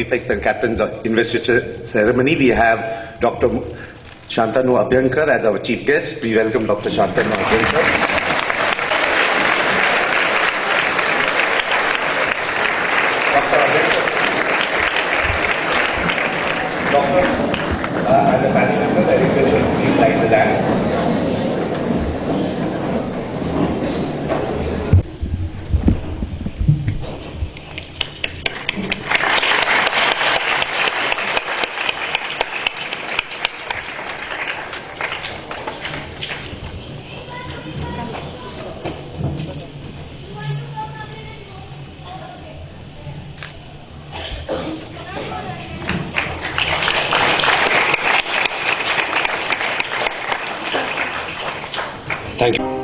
Prefects and Captains Investiture Ceremony. We have Dr. Shantanu Abhyankar as our Chief Guest. We welcome Dr. Shantanu Abhyankar. As a panel member, I request you to please light the lamp. Thank you.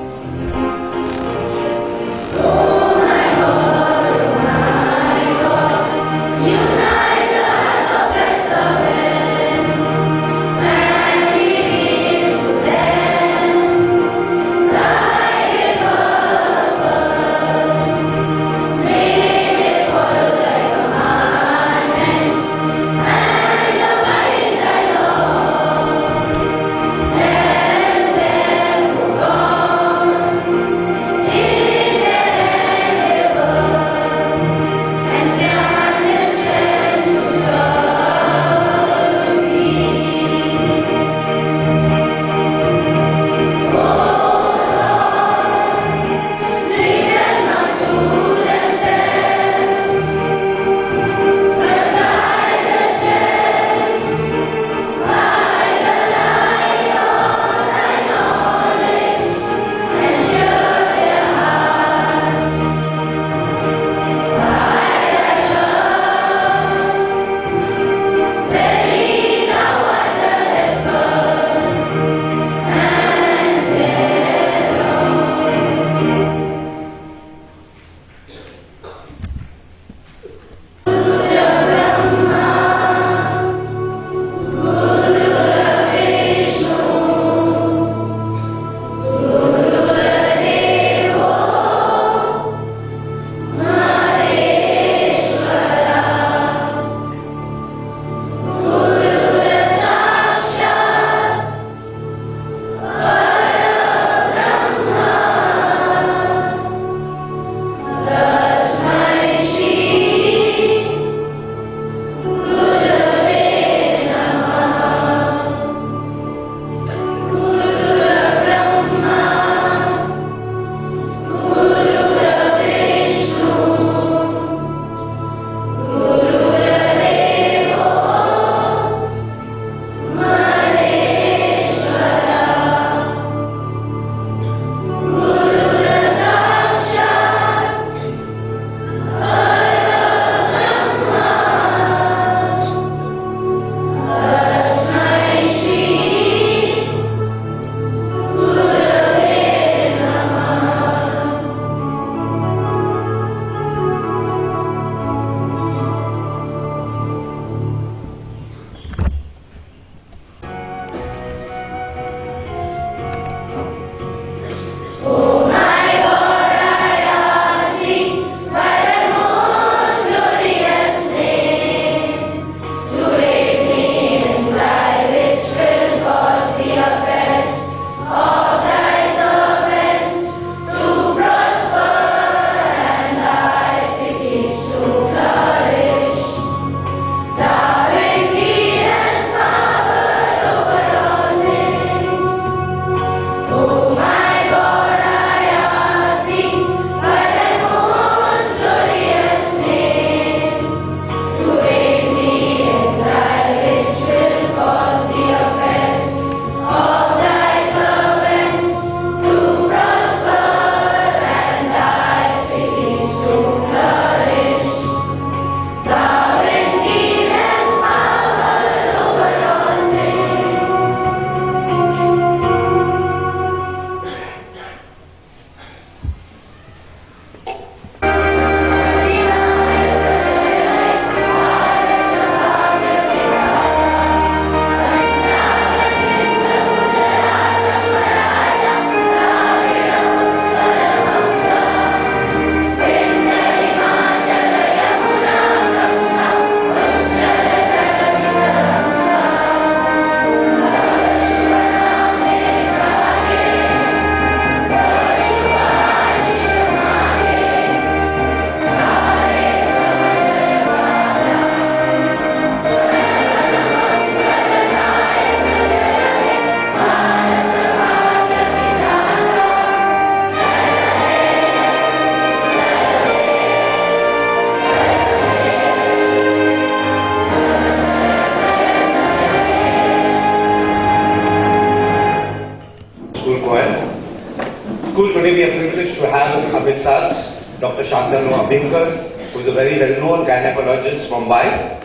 really a privilege to have amidst us Dr. Shantanu Abhinkar, who is a very well-known gynecologist from Mumbai.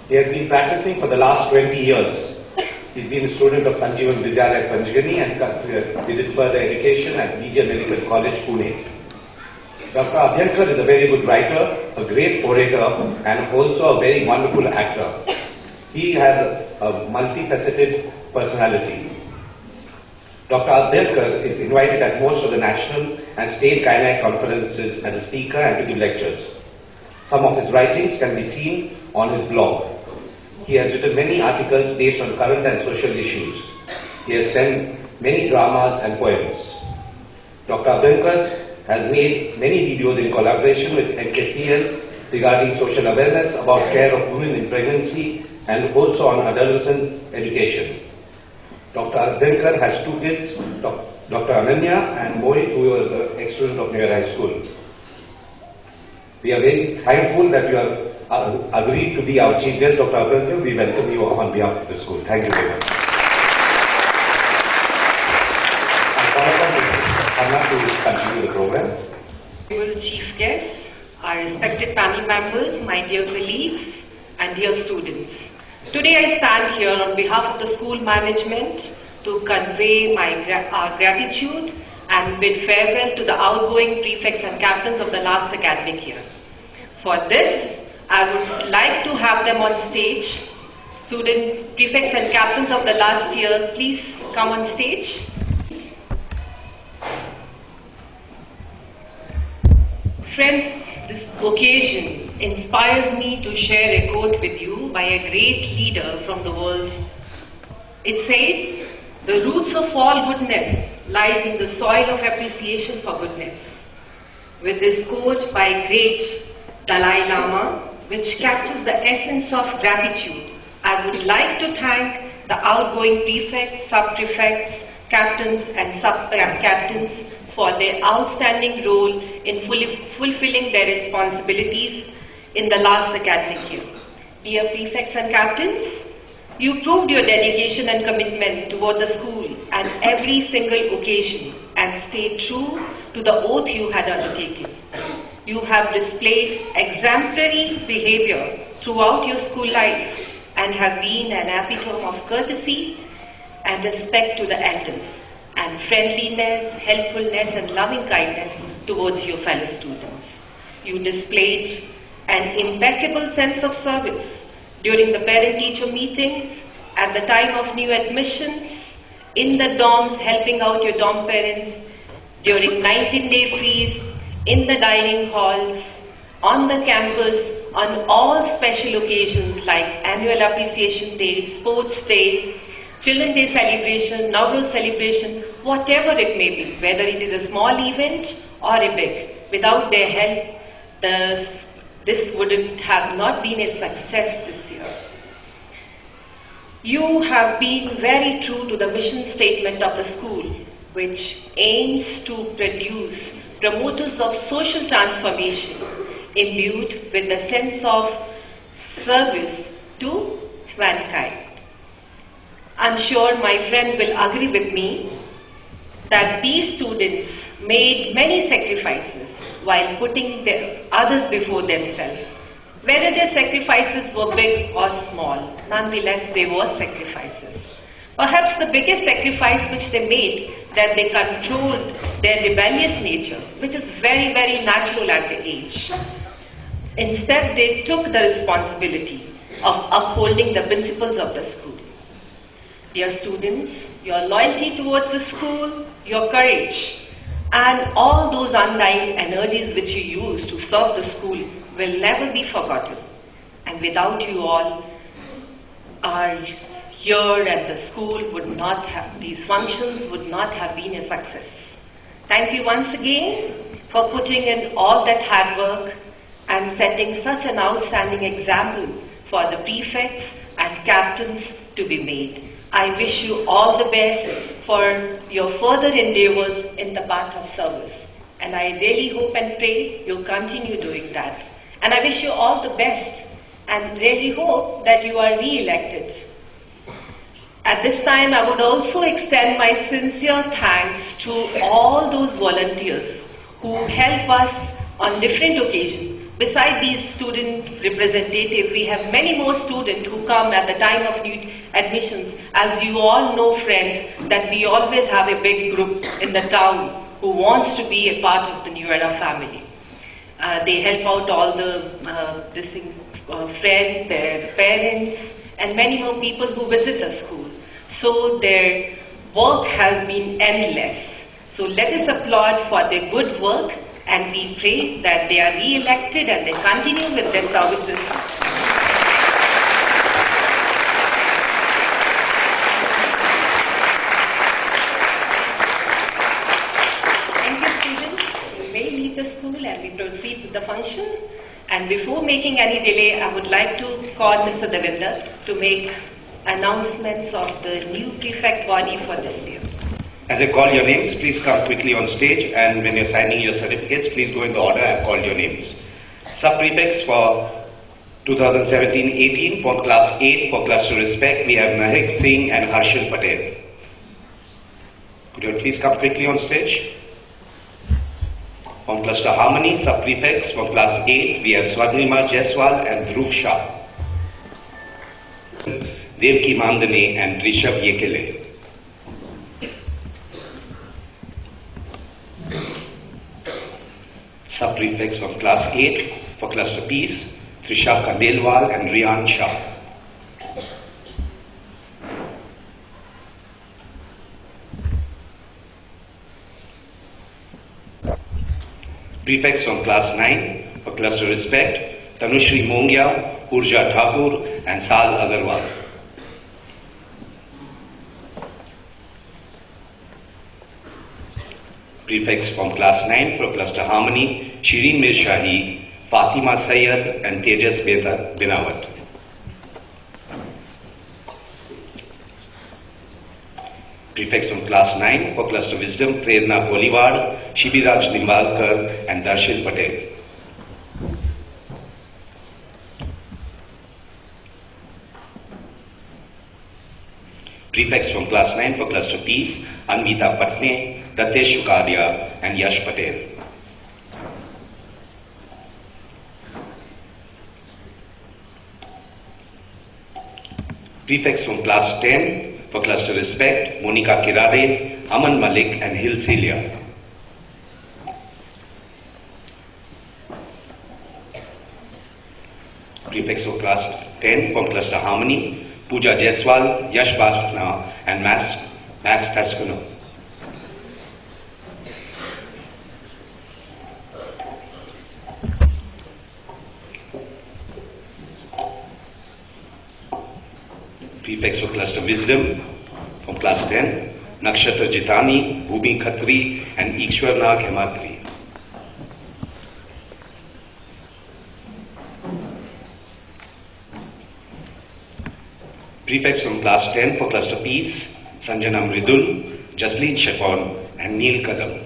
He has been practicing for the last 20 years. He's been a student of Sanjeevan Vidyalaya at Panchgani and did his further education at DJ Medical College, Pune. Dr. Abhinkar is a very good writer, a great orator, and also a very wonderful actor. He has a multifaceted personality. Dr. Abhinkar is invited at most of the national and state gynae conferences as a speaker and to give lectures. Some of his writings can be seen on his blog. He has written many articles based on current and social issues. He has penned many dramas and poems. Dr. Abhinkar has made many videos in collaboration with NKCL regarding social awareness about care of women in pregnancy and also on adolescent education. Dr. Abhinkar has two kids, Dr. Ananya and Mohit, who was an ex-student of New High School. We are very thankful that you have agreed to be our chief guest, Dr. Abhinkar. We welcome you on behalf of the school. Thank you very much. To continue the program. Honorable chief guests, our respected panel members, my dear colleagues and dear students. Today I stand here on behalf of the school management to convey our gratitude and bid farewell to the outgoing prefects and captains of the last academic year. For this, I would like to have them on stage. Students, prefects and captains of the last year, please come on stage. Friends, this occasion inspires me to share a quote with you by a great leader from the world. It says, "The roots of all goodness lies in the soil of appreciation for goodness." With this quote by great Dalai Lama, which captures the essence of gratitude, I would like to thank the outgoing prefects, sub-prefects, captains and sub-captains for their outstanding role in fulfilling their responsibilities in the last academic year. Dear prefects and captains, you proved your dedication and commitment toward the school at every single occasion and stayed true to the oath you had undertaken. You have displayed exemplary behavior throughout your school life and have been an epitome of courtesy and respect to the elders, and friendliness, helpfulness and loving kindness towards your fellow students. You displayed an impeccable sense of service during the parent-teacher meetings, at the time of new admissions, in the dorms helping out your dorm parents, during 19-day fees, in the dining halls, on the campus, on all special occasions like Annual Appreciation Day, Sports Day, Children's Day celebration, Navratri celebration, whatever it may be, whether it is a small event or a big. Without their help, this wouldn't have not been a success this year. You have been very true to the mission statement of the school, which aims to produce promoters of social transformation imbued with the sense of service to mankind. I'm sure my friends will agree with me that these students made many sacrifices while putting the others before themselves. Whether their sacrifices were big or small, nonetheless they were sacrifices. Perhaps the biggest sacrifice which they made, that they controlled their rebellious nature, which is very, very natural at the age. Instead, they took the responsibility of upholding the principles of the school. Dear students, your loyalty towards the school, your courage, and all those undying energies which you use to serve the school will never be forgotten. And without you all, our year at the school would not have, these functions would not have been a success. Thank you once again for putting in all that hard work and setting such an outstanding example for the prefects and captains to be made. I wish you all the best for your further endeavors in the path of service. And I really hope and pray you'll continue doing that. And I wish you all the best and really hope that you are re-elected. At this time, I would also extend my sincere thanks to all those volunteers who help us on different occasions. Beside these student representatives, we have many more students who come at the time of new admissions. As you all know, friends, that we always have a big group in the town who wants to be a part of the New Era family. They help out all the friends, their parents, and many more people who visit a school. So their work has been endless. So let us applaud for their good work, and we pray that they are re-elected and they continue with their services. Thank you, students. You may leave the school and we proceed with the function. And before making any delay, I would like to call Mr. Devinder to make announcements of the new prefect body for this year. As I call your names, please come quickly on stage, and when you're signing your certificates, please go in the order I've called your names. Sub-prefects for 2017-18 for class 8 for cluster respect, we have Mahek Singh and Harshil Patel. Could you please come quickly on stage? From cluster harmony, sub-prefects for class 8, we have Swadnima Jaiswal and Dhruv Shah. Devki Mandane and Rishabh Yekele. Sub-prefects from class 8 for cluster peace, Trisha Kandelwal and Riyan Shah. Prefects from class 9 for cluster respect, Tanushri Mongia, Urja Thakur and Sal Agarwal. Prefects from class 9 for cluster harmony, Shireen Mir Shahi, Fatima Sayyad and Tejas Binawat. Prefects from class 9 for cluster wisdom, Prerna Poliwad, Shibiraj Nimbalkar and Darshil Patel. Prefects from class 9 for cluster peace, Anvita Patne, Datesh Shukadia and Yash Patel. Prefects from class 10 for cluster respect, Monica Kirade, Aman Malik and Hil Celia. Prefects for class 10 from cluster harmony, Pooja Jaiswal, Yash Bhasna and Max Taskuno. Prefects for cluster wisdom from class 10, Nakshatra Jitani, Bhumi Khatri and Ikshwarna Hematri. Prefects from class 10 for cluster peace, Sanjana Mridul, Jasleen Shepon and Neil Kadam.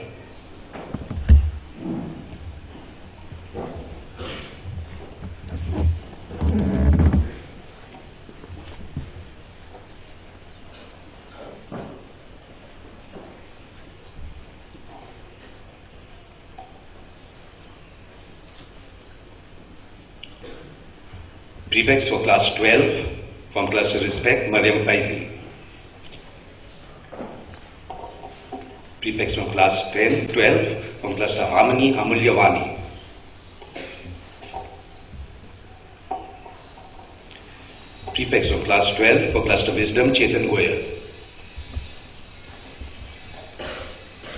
Prefects for class 12 from cluster respect, Mariam Faizi. Prefects from class 12 from cluster harmony, Amulya Vani. Prefects from class 12 for cluster wisdom, Chetan Goyal.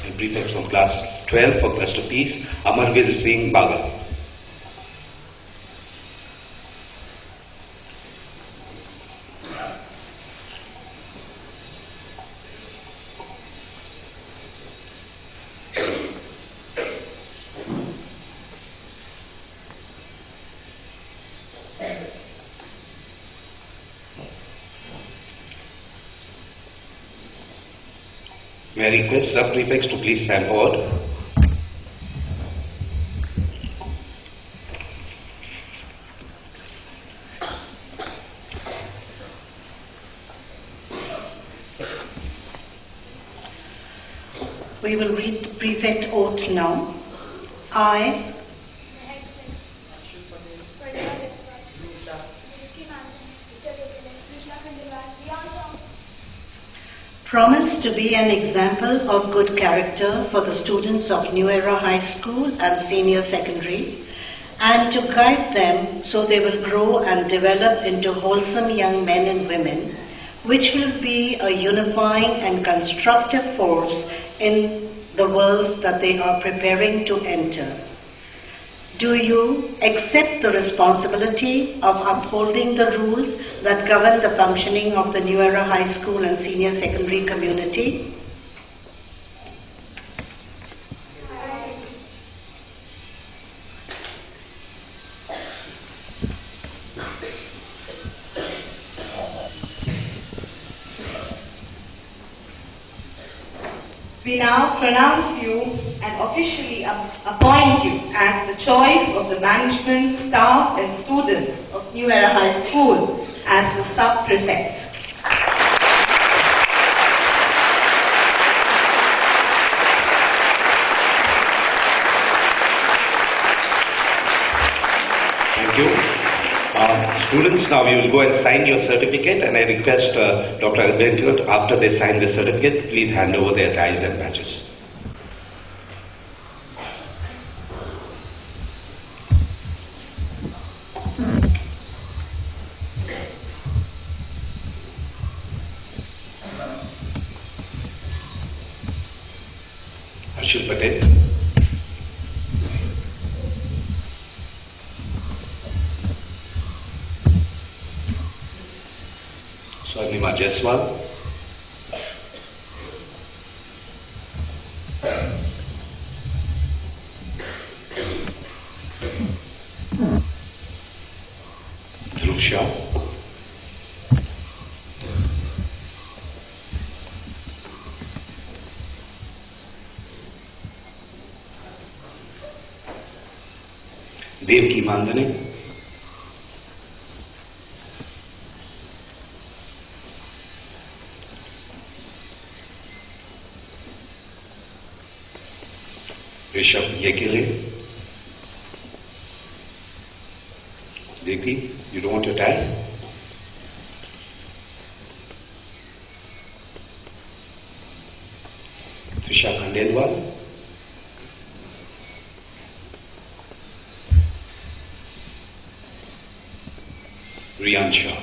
And prefects from class 12 for cluster peace, Amarvir Singh Baga. May I request sub-prefects to please stand forward. oath now. I promise to be an example of good character for the students of New Era High School and Senior Secondary, and to guide them so they will grow and develop into wholesome young men and women, which will be a unifying and constructive force in the world that they are preparing to enter. Do you accept the responsibility of upholding the rules that govern the functioning of the New Era High School and Senior Secondary community? We now pronounce you and officially appoint you as the choice of the management, staff and students of New Era High School as the sub-prefect. Thank you. Students, now we will go and sign your certificate, and I request Dr. Albert, after they sign the certificate, please hand over their ties and badges. Harshit Patel. Swarnima Jaiswal. Dhruv Shah. Devki Mandane. Rishabh Yekele. Devki, you don't want your tie? Trisha Khandelwal. Riyan Shah.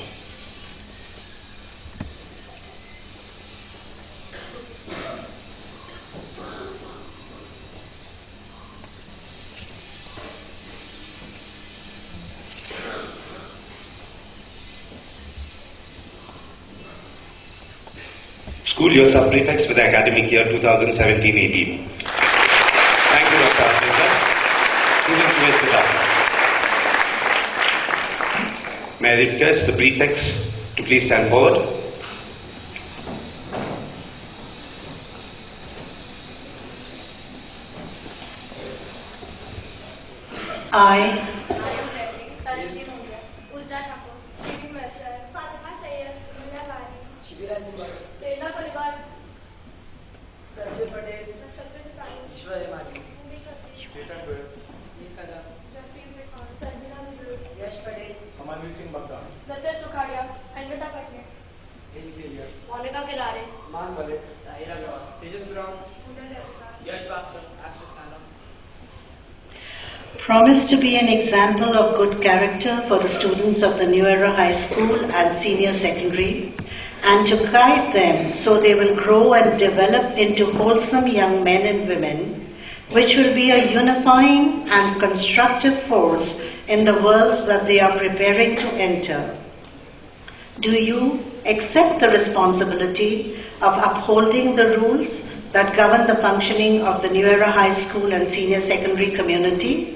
School, your sub-prefects for the academic year 2017-18. Thank you, Dr. Asmita. Students, please sit up. May I request the prefects to please stand forward. I promise to be an example of good character for the students of the New Era High School and Senior Secondary, and to guide them so they will grow and develop into wholesome young men and women, which will be a unifying and constructive force in the world that they are preparing to enter. Do you accept the responsibility of upholding the rules that govern the functioning of the New Era High School and Senior Secondary community?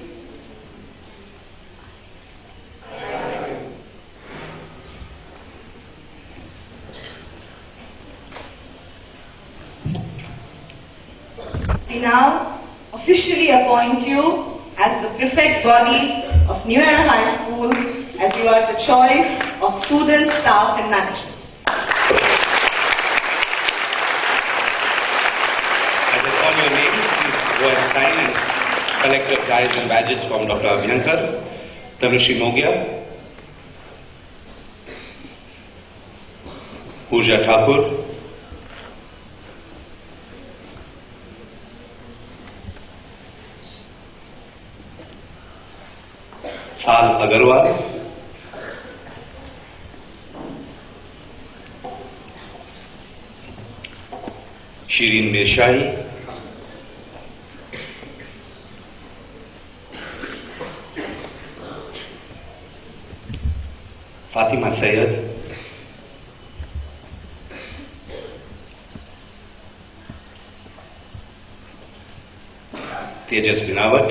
We now officially appoint you as the prefect body of New Era High School, as you are the choice of students, staff and management. As I call your names, please go and sign collected ties and badges from Dr. Abhyankar, Tanushri Mogia, Pooja Thakur, Sal Agarwal, Shireen Mirshahi, Fatima Sayed, Tejas Binawat,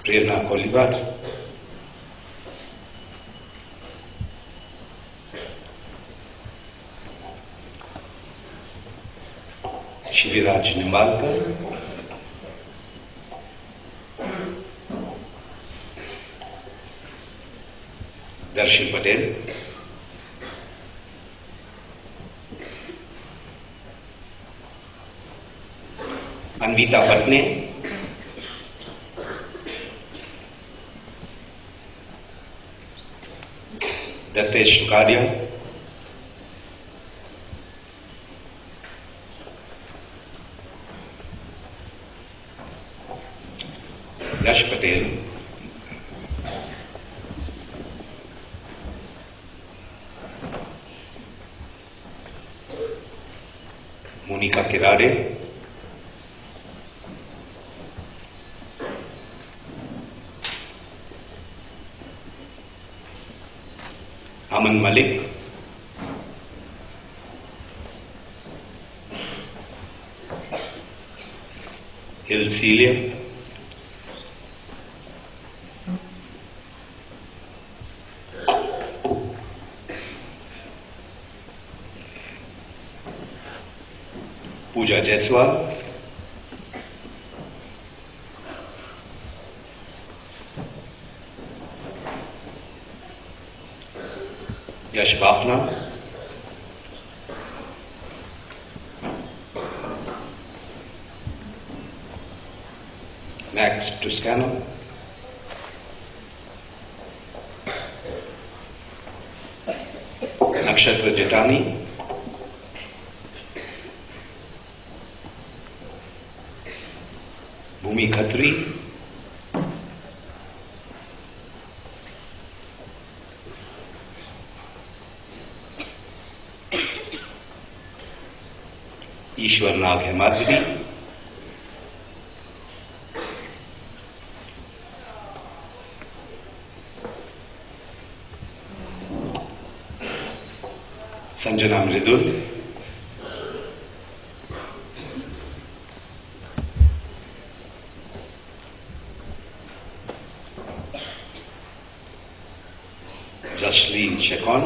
Prerna Kolivat, Shiviraj Nimbalkar, Darshi Patel, Anvita Patne, Datesh Shukadia, Yash Patel, Monica Kirare, Aman Malik, Hill Celia, Pooja Jaiswal, Yash Bafna, Max Toscano, Nakshatra Jatani, Bhumi Khatri, Ishwar Nag Hemadri, Sanjana Mridul, Jasleen Chekon,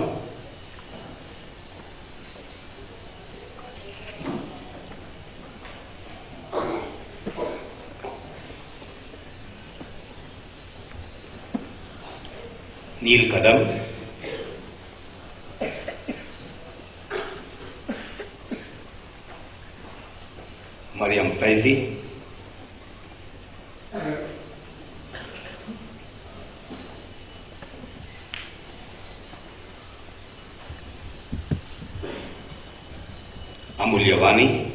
Neil Kadam, Mariam Faizi, Amulya Vani,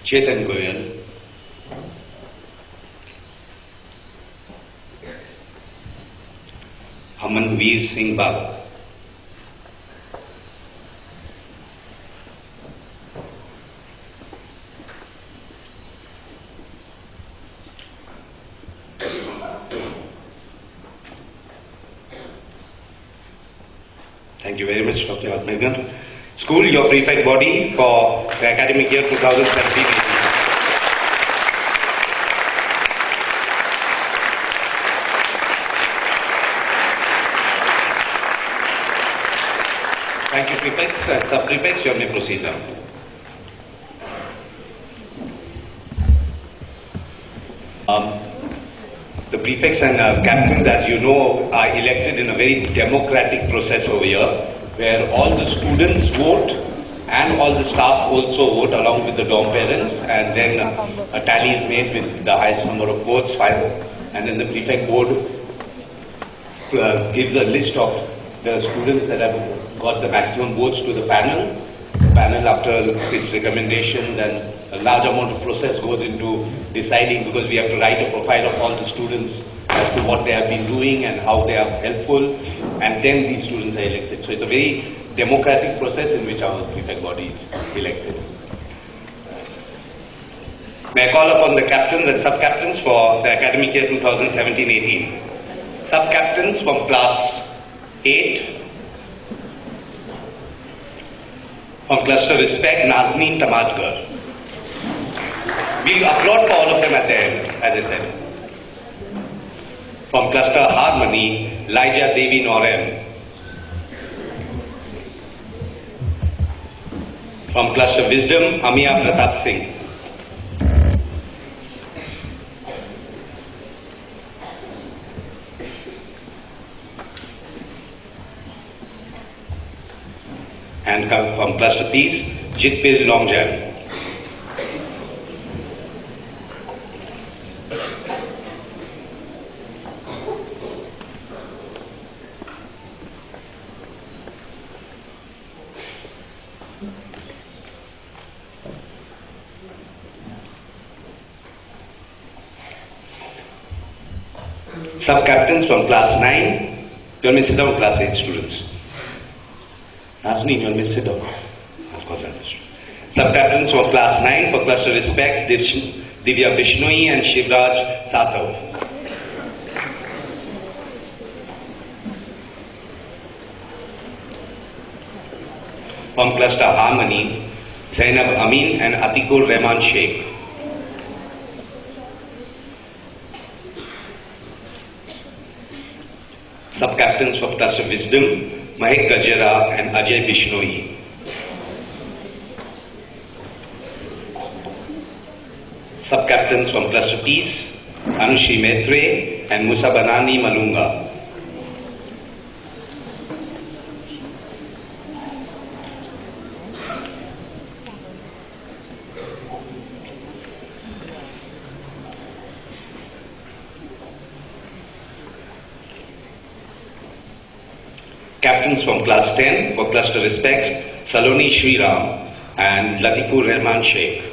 Chetan Goyal, Amanveer Singh Baba, Thank you very much, Dr. Abhyankar. School, your prefect body for the academic year 2017-18. Thank you, prefects and sub-prefects. You may proceed now. The prefects and captains, as you know, are elected in a very democratic process over here, where all the students vote and all the staff also vote along with the dorm parents, and then a tally is made with the highest number of votes, 5, and then the prefect board gives a list of the students that have got the maximum votes to the panel. The panel, after this recommendation, then a large amount of process goes into deciding, because we have to write a profile of all the students as to what they have been doing and how they are helpful, and then these students are elected. So it's a very democratic process in which our prefect body is elected. May I call upon the captains and sub-captains for the academic year 2017-18. Sub-captains from class 8, from cluster Respect, Nazneen Tamadkar. We applaud for all of them at the end, as I said. From cluster Harmony, Laija Devi Norem. From cluster Wisdom, Amiya Pratap Singh. And from cluster Peace, Jitpir Longjam. Sub-captains from class 9, you may sit down, class 8 students. Nazneen, you may sit down. Sub-captains from class 9 for cluster Respect, Divya Bishnoi and Shivraj Sathav. From cluster Harmony, Zainab Amin and Atikur Rahman Sheikh. Sub-captains for cluster Wisdom, Mahek Gajera and Ajay Bishnoi. Sub-captains from cluster Peace, Anushri Maitre and Musabanani Malunga. Captains from class 10 for cluster Respect, Saloni Shriram and Latifur Rahman Sheikh.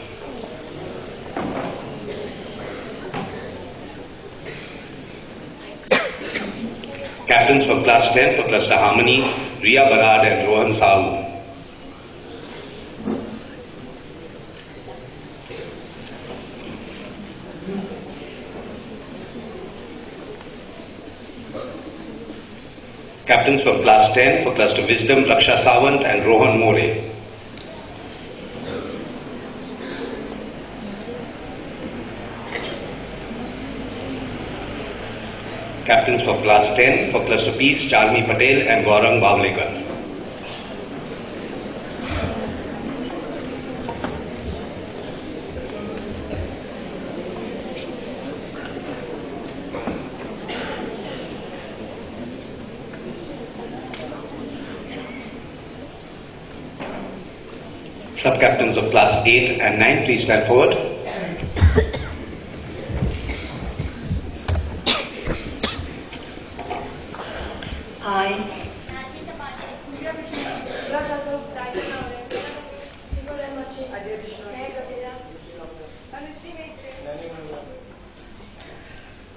Captains for class 10 for cluster Harmony, Ria Barad and Rohan Sahu. Captains for class 10 for cluster Wisdom, Raksha Sawant and Rohan More. Captains for class 10 for cluster Peace, Charmi Patel and Gaurang Bavlekar. Sub-captains of class 8 and 9, please stand forward.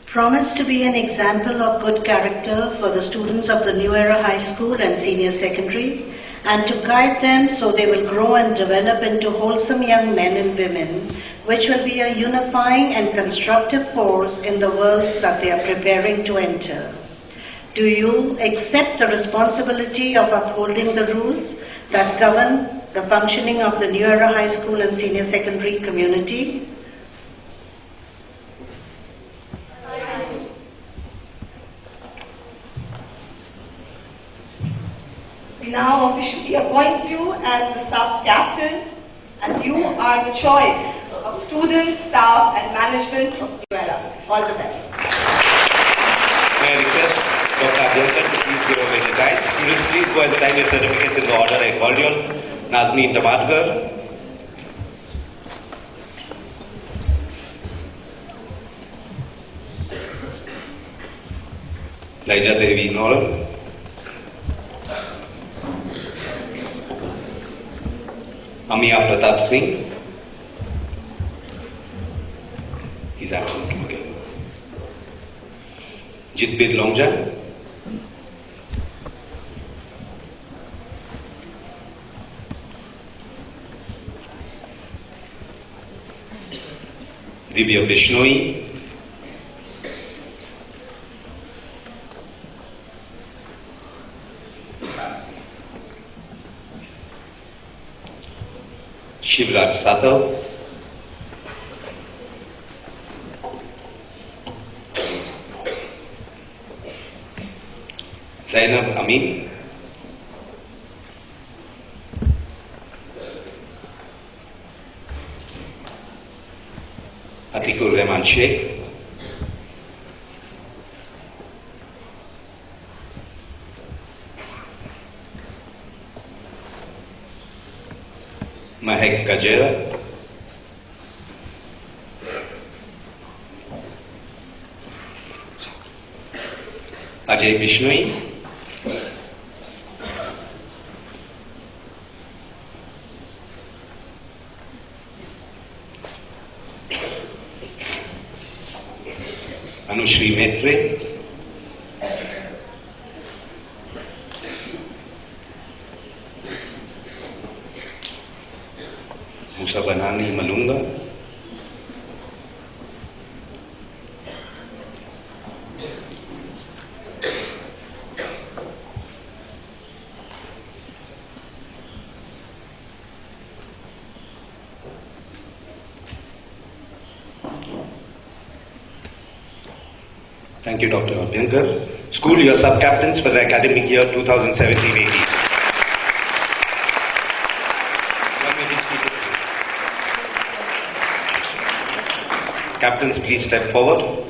Promise to be an example of good character for the students of the New Era High School and Senior Secondary, and to guide them so they will grow and develop into wholesome young men and women, which will be a unifying and constructive force in the world that they are preparing to enter. Do you accept the responsibility of upholding the rules that govern the functioning of the New Era High School and Senior Secondary community? We now officially appoint you as the sub-captain, as you are the choice of students, staff and management of New Era. All the best. May I request Dr. Abhinkar to please give away the time. Students, please go and sign your certificates in the order I called you. Nazneen Tamadkar, Laija Devi Noor, Amiya Pratap Singh, he's absent. Okay. Jitbir Longja, Divya Bishnoi, Shivraj Sato, Zainab Amin, Atikur Rahman Sheikh, Mahek Kajera, Ajay Bishnoi, Anushri Maitre, Musa Banani Malunga, Thank you, Dr. Abhinkar. School, your sub-captains for the academic year 2017-18. Captains, please step forward.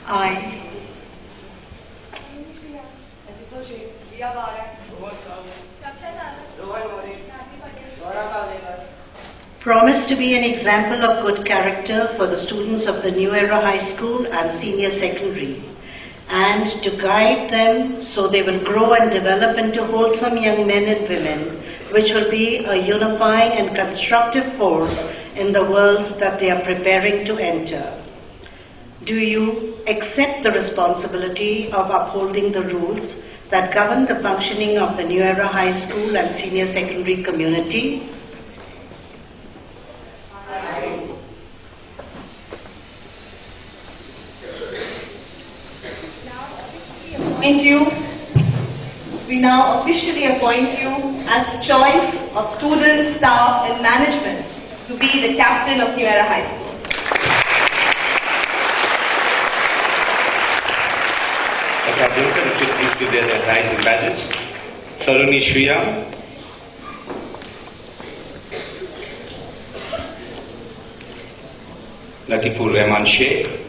I, promise to be an example of good character for the students of the New Era High School and Senior Secondary, and to guide them so they will grow and develop into wholesome young men and women, which will be a unifying and constructive force in the world that they are preparing to enter. Do you accept the responsibility of upholding the rules that govern the functioning of the New Era High School and Senior Secondary community? We now officially appoint you as the choice of students, staff and management to be the captain of New Era High School. Dr. Abhinkar, would you please give their ties and badges. Saloni Shriyam, Latifur Rahman Sheikh,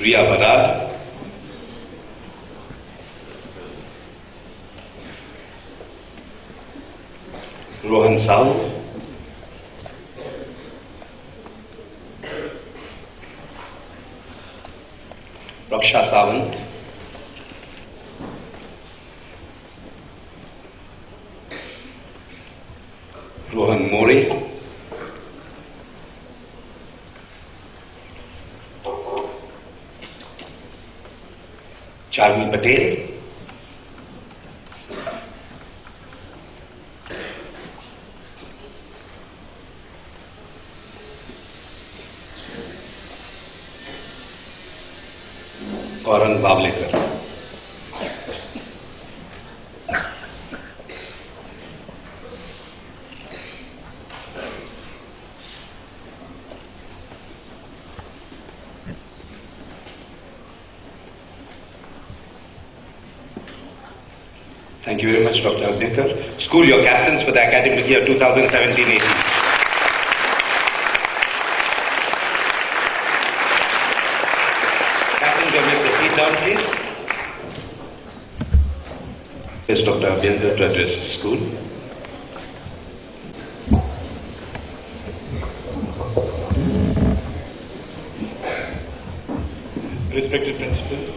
Riya Barad, Rohan Sahu, Raksha Sawant, Rohan Mori, Charmi Patel, Karan Bavlekar. Thank you very much, Dr. Abhinkar. School, your captains for the academic year 2017-18. Captain, can you proceed down, please? Yes, Dr. Abhinkar to address the school. Respected principal,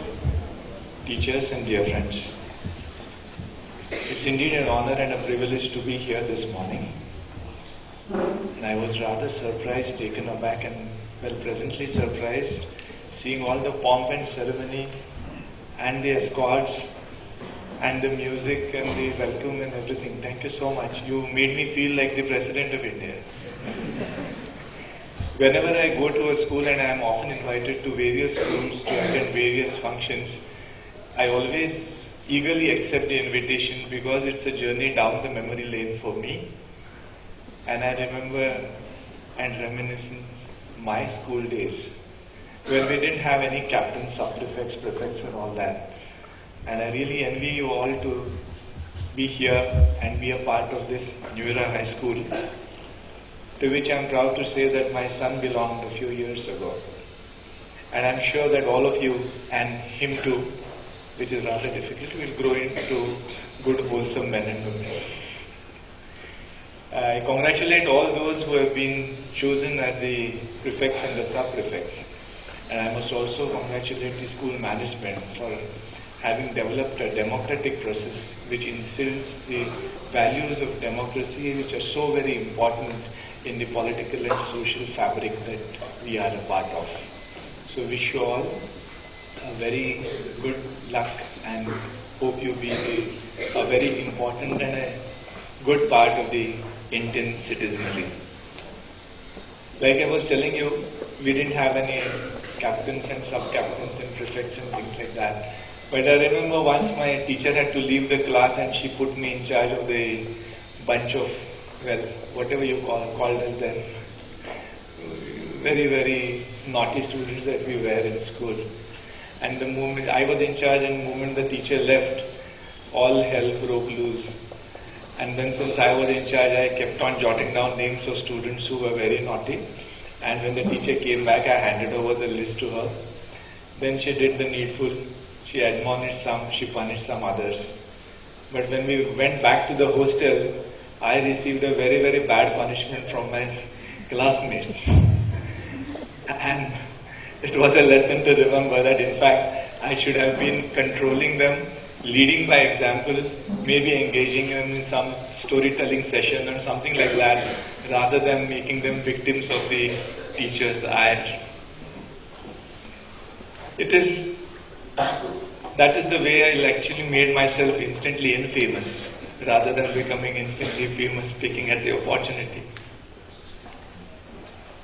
teachers and dear friends. It's indeed an honor and a privilege to be here this morning. And I was rather surprised, taken aback and pleasantly surprised seeing all the pomp and ceremony and the escorts and the music and the welcome and everything. Thank you so much. You made me feel like the President of India. Whenever I go to a school, and I am often invited to various schools to attend various functions, I always eagerly accept the invitation because it's a journey down the memory lane for me. And I remember and reminiscence my school days when we didn't have any captains, sub-prefects, prefects and all that. And I really envy you all to be here and be a part of this New Era High School, to which I'm proud to say that my son belonged a few years ago. And I'm sure that all of you, and him too, which is rather difficult, will grow into good, wholesome men and women. I congratulate all those who have been chosen as the prefects and the sub-prefects. And I must also congratulate the school management for having developed a democratic process which instills the values of democracy, which are so very important in the political and social fabric that we are a part of. So wish you all a very good luck and hope you be a very important and a good part of the Indian citizenry. Like I was telling you, we didn't have any captains and sub-captains and prefects and things like that. But I remember once my teacher had to leave the class and she put me in charge of the bunch of, well, whatever you called us then, very, very naughty students that we were in school. And the moment I was in charge and the moment the teacher left, all hell broke loose. And then since I was in charge, I kept on jotting down names of students who were very naughty. And when the teacher came back, I handed over the list to her. Then she did the needful. She admonished some, she punished some others. But when we went back to the hostel, I received a very, very bad punishment from my classmates. And it was a lesson to remember that in fact I should have been controlling them, leading by example, maybe engaging them in some storytelling session or something like that, rather than making them victims of the teacher's ire. That is the way I actually made myself instantly infamous, rather than becoming instantly famous picking at the opportunity.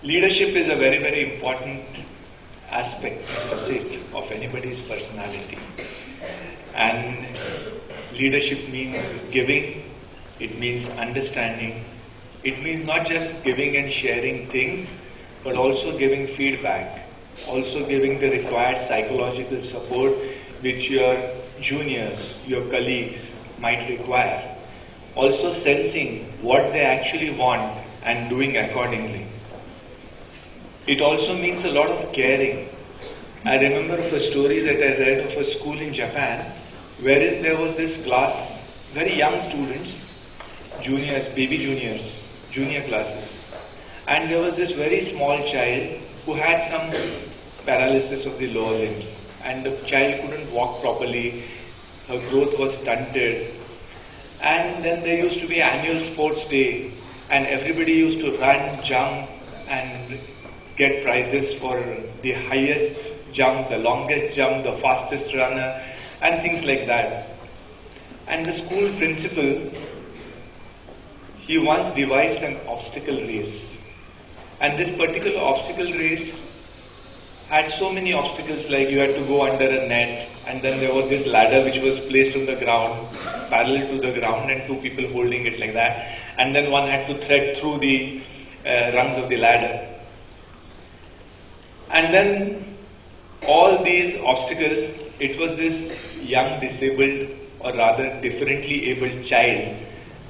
Leadership is a very, very important aspect, facet of anybody's personality. And leadership means giving, it means understanding, it means not just giving and sharing things, but also giving feedback, also giving the required psychological support which your juniors, your colleagues might require. Also sensing what they actually want and doing accordingly. It also means a lot of caring. I remember of a story that I read of a school in Japan wherein there was this class, very young students, juniors, baby juniors, junior classes. And there was this very small child who had some paralysis of the lower limbs. And the child couldn't walk properly, her growth was stunted. And then there used to be annual sports day and everybody used to run, jump and get prizes for the highest jump, the longest jump, the fastest runner and things like that. And the school principal, he once devised an obstacle race. And this particular obstacle race had so many obstacles, like you had to go under a net and then there was this ladder which was placed on the ground, parallel to the ground and two people holding it like that. And then one had to thread through the rungs of the ladder. And then all these obstacles, it was this young disabled or rather differently abled child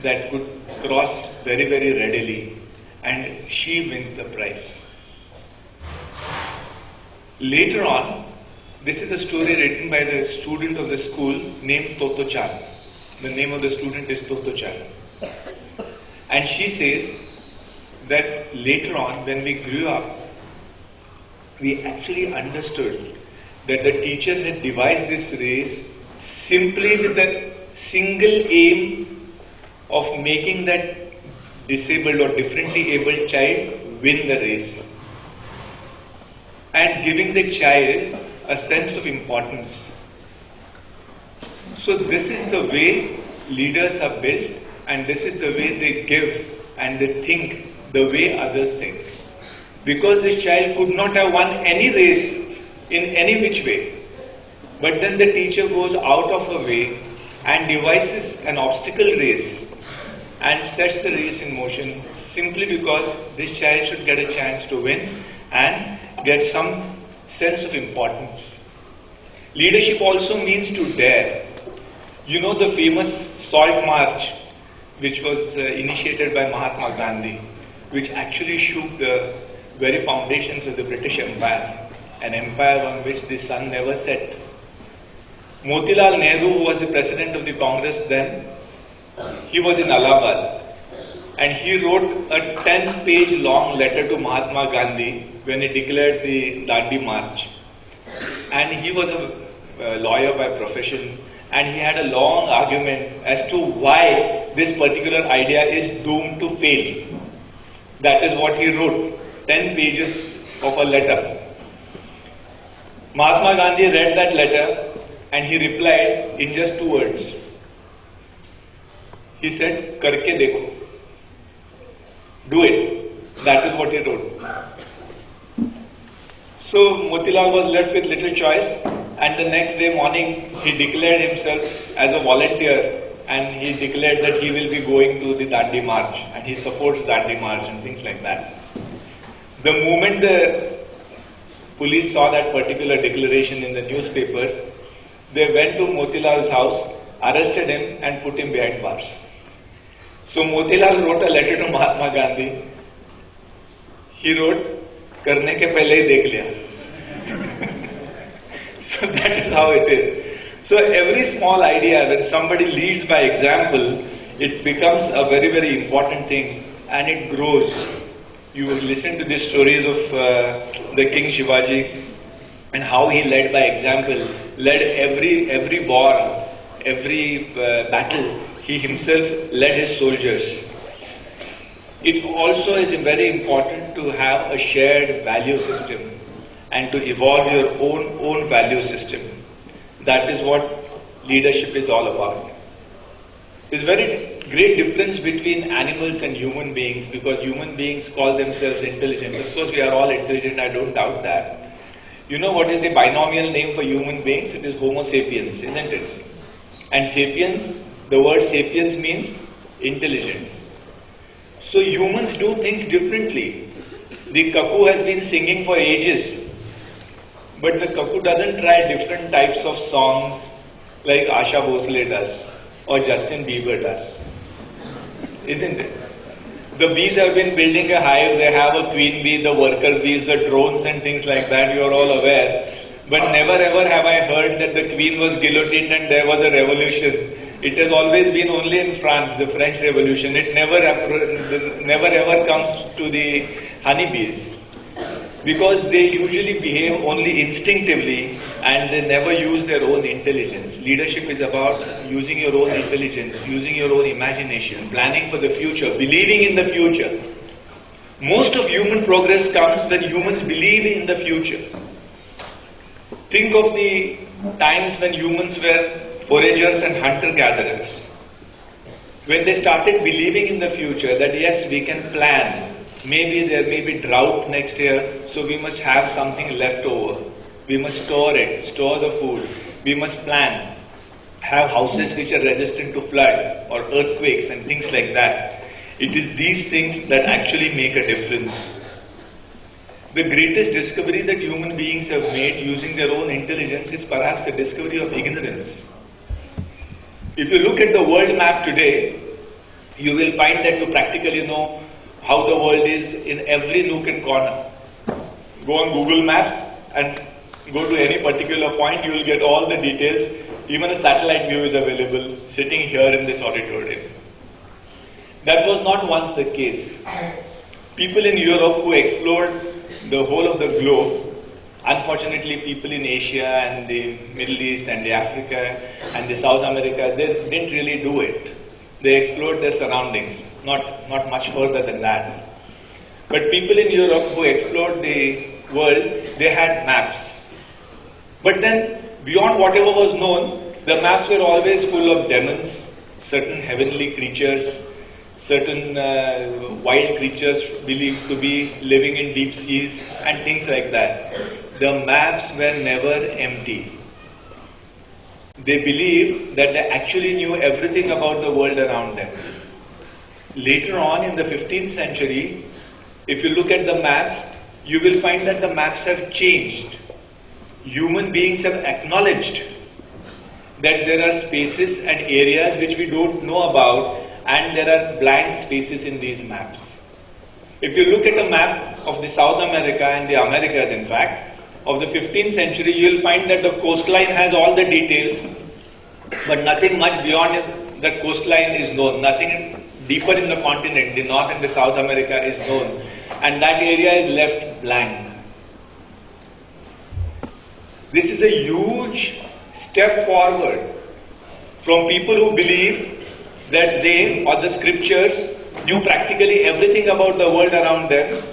that could cross very, very readily, and she wins the prize. Later on, this is a story written by the student of the school named Toto Chan. The name of the student is Toto Chan. And she says that later on, when we grew up, we actually understood that the teacher had devised this race simply with the single aim of making that disabled or differently abled child win the race and giving the child a sense of importance. So this is the way leaders are built, and this is the way they give and they think the way others think. Because this child could not have won any race in any which way, but then the teacher goes out of her way and devises an obstacle race and sets the race in motion simply because this child should get a chance to win and get some sense of importance. Leadership also means to dare. You know the famous Salt March, which was initiated by Mahatma Gandhi, which actually shook the very foundations of the British Empire, an empire on which the sun never set. Motilal Nehru, who was the president of the Congress then, he was in Allahabad, and he wrote a 10-page long letter to Mahatma Gandhi when he declared the Dandi March. And he was a lawyer by profession, and he had a long argument as to why this particular idea is doomed to fail. That is what he wrote, 10 pages of a letter. Mahatma Gandhi read that letter and he replied in just 2 words. He said, "Karke dekho." Do it. That is what he wrote. So Motilal was left with little choice, and the next day morning he declared himself as a volunteer, and he declared that he will be going to the Dandi March and he supports Dandi March and things like that. The moment the police saw that particular declaration in the newspapers, they went to Motilal's house, arrested him and put him behind bars. So Motilal wrote a letter to Mahatma Gandhi. He wrote, "Karne ke pehle hi dekh liya." So that is how it is. So every small idea, when somebody leads by example, it becomes a very, very important thing, and it grows. You listen to the stories of the King Shivaji and how he led by example, led every war, every battle. He himself led his soldiers. It also is very important to have a shared value system and to evolve your own value system. That is what leadership is all about. There's very great difference between animals and human beings, because human beings call themselves intelligent. Of course, we are all intelligent, I don't doubt that. You know what is the binomial name for human beings? It is Homo sapiens, isn't it? And sapiens, the word sapiens means intelligent. So humans do things differently. The cuckoo has been singing for ages, but the cuckoo doesn't try different types of songs like Asha Bhosle does or Justin Bieber does, isn't it? The bees have been building a hive, they have a queen bee, the worker bees, the drones and things like that, you are all aware. But never ever have I heard that the queen was guillotined and there was a revolution. It has always been only in France, the French Revolution. It never ever comes to the honeybees, because they usually behave only instinctively and they never use their own intelligence. Leadership is about using your own intelligence, using your own imagination, planning for the future, believing in the future. Most of human progress comes when humans believe in the future. Think of the times when humans were foragers and hunter-gatherers. When they started believing in the future that yes, we can plan. Maybe there may be drought next year, so we must have something left over. We must store it, store the food. We must plan. Have houses which are resistant to flood or earthquakes and things like that. It is these things that actually make a difference. The greatest discovery that human beings have made using their own intelligence is perhaps the discovery of ignorance. If you look at the world map today, you will find that to practically know how the world is in every nook and corner. Go on Google Maps and go to any particular point, you will get all the details. Even a satellite view is available sitting here in this auditorium. That was not once the case. People in Europe who explored the whole of the globe, unfortunately people in Asia and the Middle East and the Africa and the South America, they didn't really do it. They explored their surroundings, not much further than that. But people in Europe who explored the world, they had maps. But then, beyond whatever was known, the maps were always full of demons, certain heavenly creatures, certain wild creatures believed to be living in deep seas, and things like that. The maps were never empty. They believed that they actually knew everything about the world around them. Later on in the 15th century, if you look at the maps, you will find that the maps have changed. Human beings have acknowledged that there are spaces and areas which we don't know about, and there are blank spaces in these maps. If you look at a map of the South America and the Americas, in fact, of the 15th century, you will find that the coastline has all the details, but nothing much beyond that coastline is known. Nothing deeper in the continent, the North and the South America, is known, and that area is left blank. This is a huge step forward from people who believe that they or the scriptures knew practically everything about the world around them,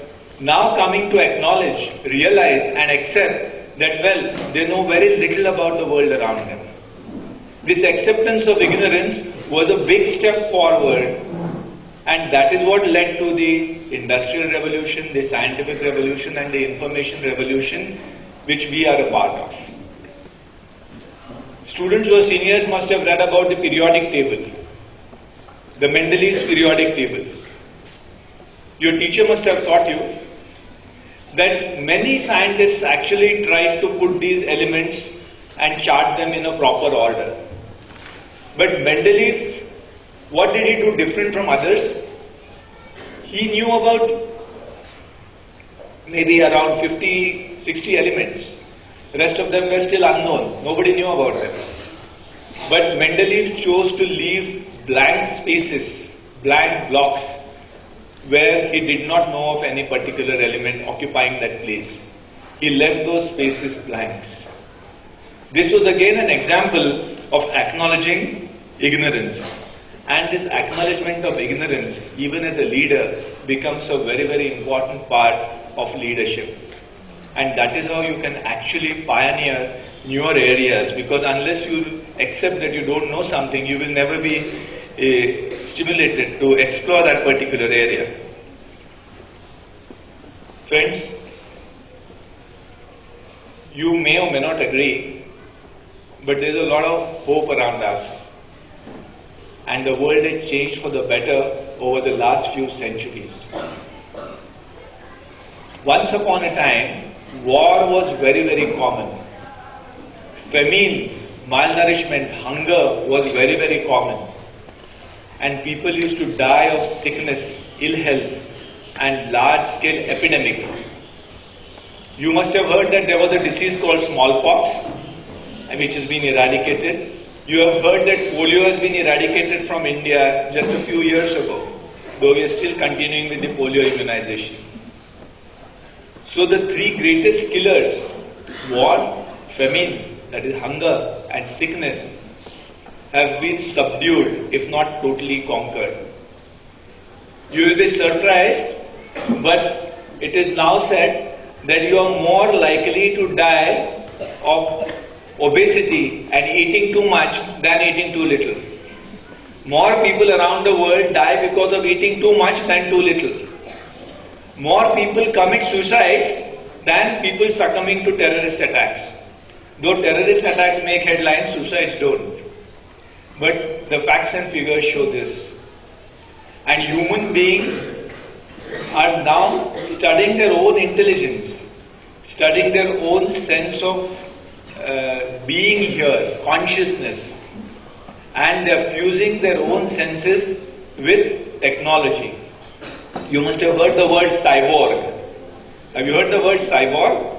now coming to acknowledge, realize and accept that, well, they know very little about the world around them. This acceptance of ignorance was a big step forward, and that is what led to the Industrial Revolution, the Scientific Revolution and the Information Revolution, which we are a part of. Students who are seniors must have read about the periodic table, the Mendeleev's periodic table. Your teacher must have taught you that many scientists actually tried to put these elements and chart them in a proper order. But Mendeleev, what did he do different from others? He knew about maybe around 50, 60 elements. The rest of them were still unknown. Nobody knew about them. But Mendeleev chose to leave blank spaces, blank blocks, where he did not know of any particular element occupying that place. He left those spaces blanks. This was again an example of acknowledging ignorance. And this acknowledgement of ignorance, even as a leader, becomes a very, very important part of leadership. And that is how you can actually pioneer newer areas, because unless you accept that you don't know something, you will never be stimulated to explore that particular area. Friends, you may or may not agree, but there is a lot of hope around us. And the world has changed for the better over the last few centuries. Once upon a time, war was very, very common. Famine, malnourishment, hunger was very, very common. And people used to die of sickness, ill health, and large-scale epidemics. You must have heard that there was a disease called smallpox, which has been eradicated. You have heard that polio has been eradicated from India just a few years ago, though we are still continuing with the polio immunization. So the three greatest killers, war, famine, that is hunger, and sickness, have been subdued, if not totally conquered. You will be surprised, but it is now said that you are more likely to die of obesity and eating too much than eating too little. More people around the world die because of eating too much than too little. More people commit suicides than people succumbing to terrorist attacks. Though terrorist attacks make headlines, suicides don't. But the facts and figures show this. And human beings are now studying their own intelligence, studying their own sense of being here, consciousness. and they're fusing their own senses with technology. You must have heard the word cyborg. Have you heard the word cyborg?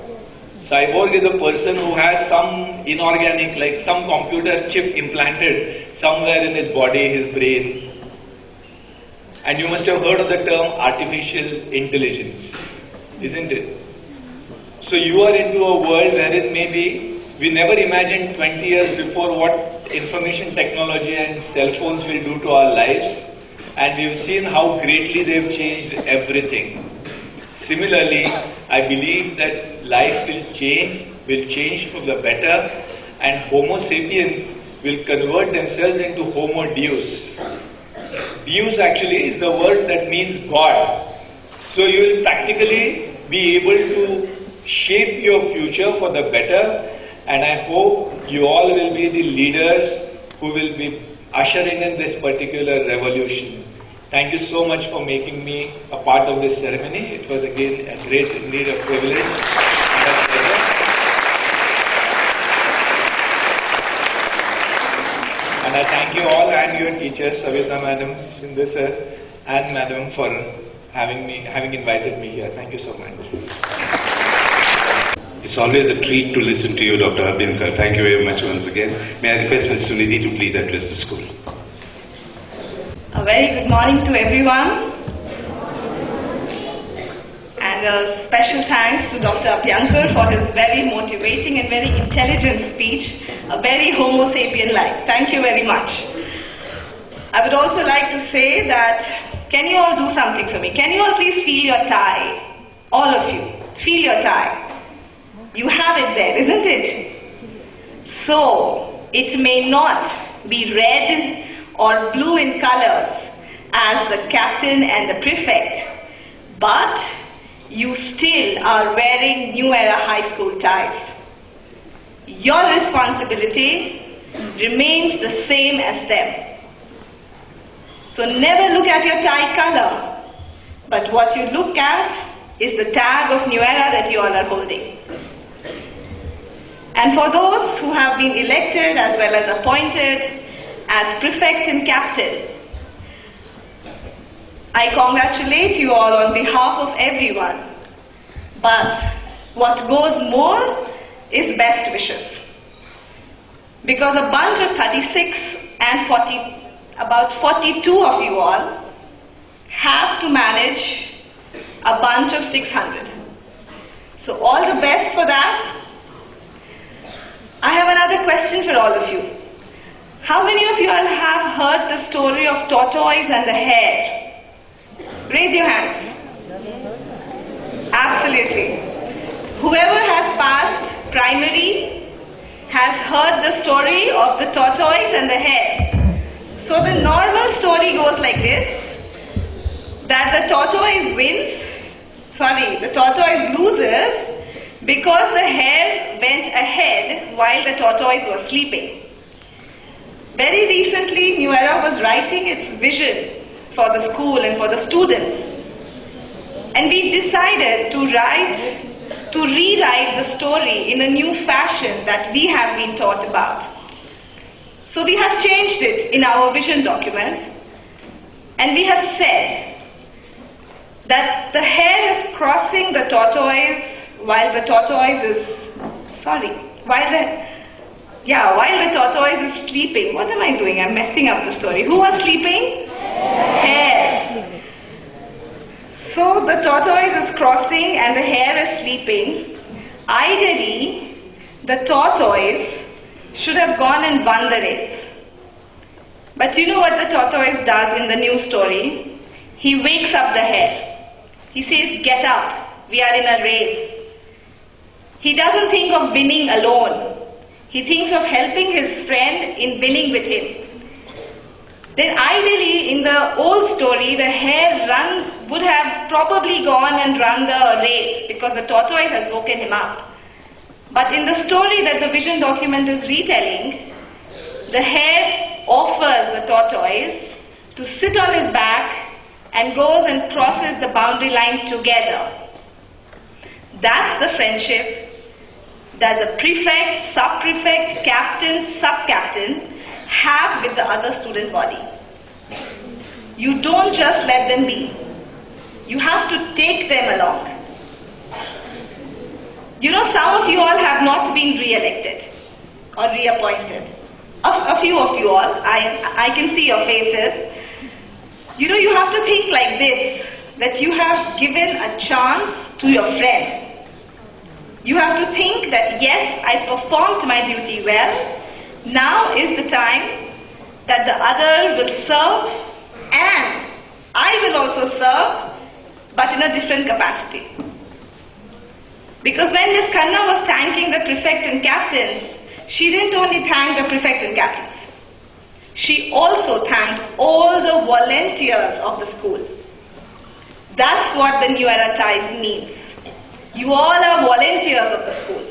Cyborg is a person who has some inorganic, like some computer chip implanted somewhere in his body, his brain. And you must have heard of the term artificial intelligence, isn't it? So you are into a world wherein maybe we never imagined 20 years before what information technology and cell phones will do to our lives. And we've seen how greatly they've changed everything. Similarly, I believe that life will change for the better, and Homo sapiens will convert themselves into Homo Deus. Deus actually is the word that means God. So you will practically be able to shape your future for the better, and I hope you all will be the leaders who will be ushering in this particular revolution. Thank you so much for making me a part of this ceremony. It was again a great, indeed, a privilege and a pleasure. And I thank you all and your teachers, Savita Madam, Sindhu sir, and Madam for having invited me here. Thank you so much. It's always a treat to listen to you, Dr. Abhinkar. Thank you very much once again. May I request Ms. Sunidhi to please address the school. A very good morning to everyone. And a special thanks to Dr. Abhinkar for his very motivating and very intelligent speech, a very Homo sapien-like. Thank you very much. I would also like to say that, can you all do something for me? Can you all please feel your tie? All of you, feel your tie. You have it there, isn't it? So, it may not be red or blue in colors as the captain and the prefect, but you still are wearing New Era High School ties. Your responsibility remains the same as them. So never look at your tie color, but what you look at is the tag of New Era that you all are holding. And for those who have been elected as well as appointed as prefect and captain, I congratulate you all on behalf of everyone. But what goes more is best wishes. Because a bunch of 36 and 40, about 42 of you all have to manage a bunch of 600. So all the best for that. I have another question for all of you. How many of you all have heard the story of tortoise and the hare? Raise your hands. Absolutely. Whoever has passed primary has heard the story of the tortoise and the hare. So the normal story goes like this, that the tortoise the tortoise loses because the hare went ahead while the tortoise was sleeping. Very recently, New Era was writing its vision for the school and for the students. And we decided to rewrite the story in a new fashion that we have been taught about. So we have changed it in our vision document, and we have said that the hare is crossing the tortoise while the tortoise is sleeping. What am I doing? I'm messing up the story. Who was sleeping? Hare. So the tortoise is crossing and the hare is sleeping. Ideally, the tortoise should have gone and won the race. But you know what the tortoise does in the new story? He wakes up the hare. He says, "Get up, we are in a race." He doesn't think of winning alone. He thinks of helping his friend in winning with him. Then ideally, in the old story, the hare would have probably gone and run the race because the tortoise has woken him up. But in the story that the vision document is retelling, the hare offers the tortoise to sit on his back and goes and crosses the boundary line together. That's the friendship that the prefect, sub-prefect, captain, sub-captain have with the other student body. You don't just let them be. You have to take them along. You know, some of you all have not been re-elected or reappointed. A few of you all, I can see your faces. You know, you have to think like this, that you have given a chance to your friend. You have to think that, yes, I performed my duty well. Now is the time that the other will serve, and I will also serve, but in a different capacity. Because when Ms. Khanna was thanking the prefect and captains, she didn't only thank the prefect and captains. She also thanked all the volunteers of the school. That's what the New Era ties means. You all are volunteers of the school.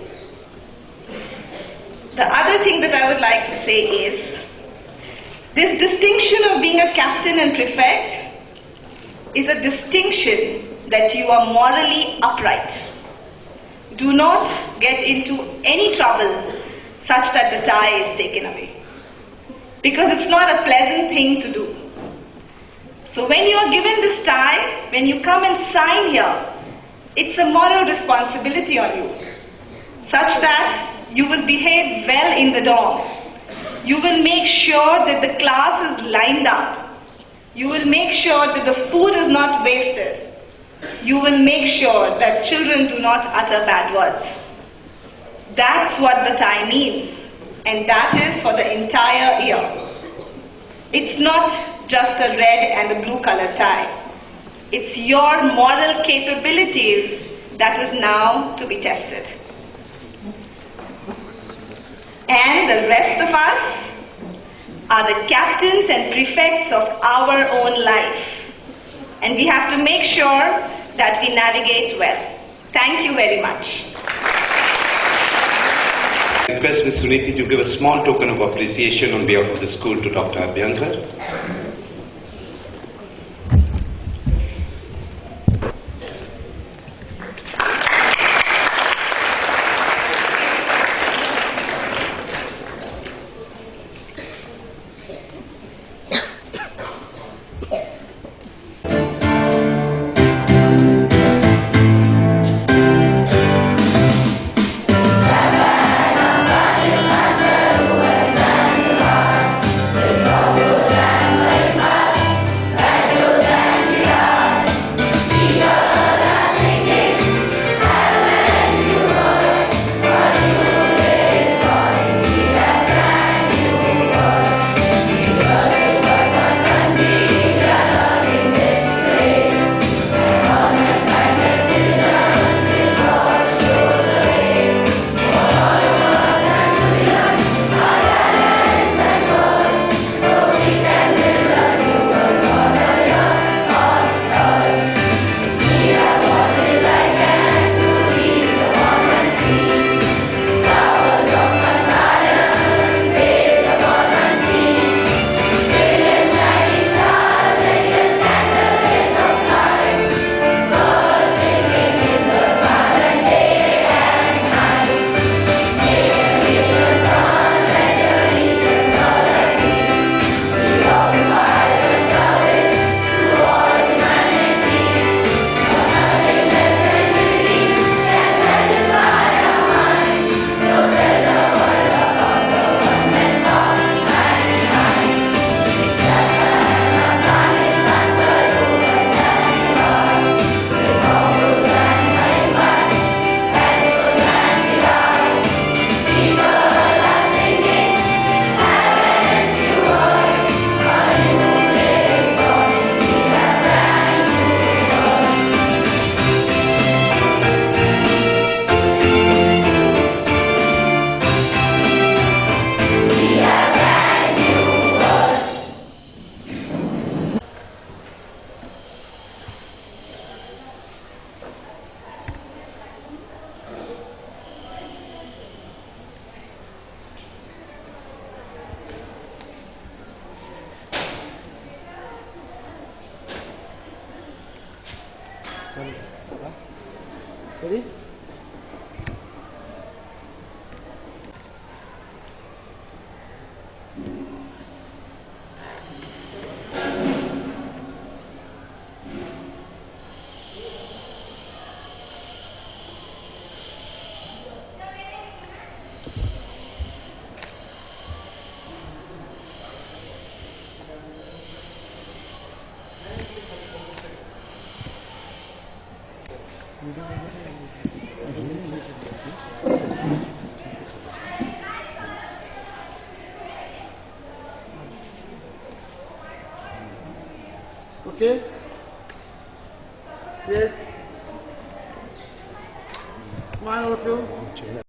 The other thing that I would like to say is, this distinction of being a captain and prefect is a distinction that you are morally upright. Do not get into any trouble such that the tie is taken away. Because it's not a pleasant thing to do. So when you are given this tie, when you come and sign here, it's a moral responsibility on you, such that you will behave well in the dorm. You will make sure that the class is lined up. You will make sure that the food is not wasted. You will make sure that children do not utter bad words. That's what the tie means, and that is for the entire year. It's not just a red and a blue colored tie. It's your moral capabilities that is now to be tested. And the rest of us are the captains and prefects of our own life. And we have to make sure that we navigate well. Thank you very much. I request Ms. Suniti to give a small token of appreciation on behalf of the school to Dr. Abhyankar. Ready? Okay? Yes. One or two.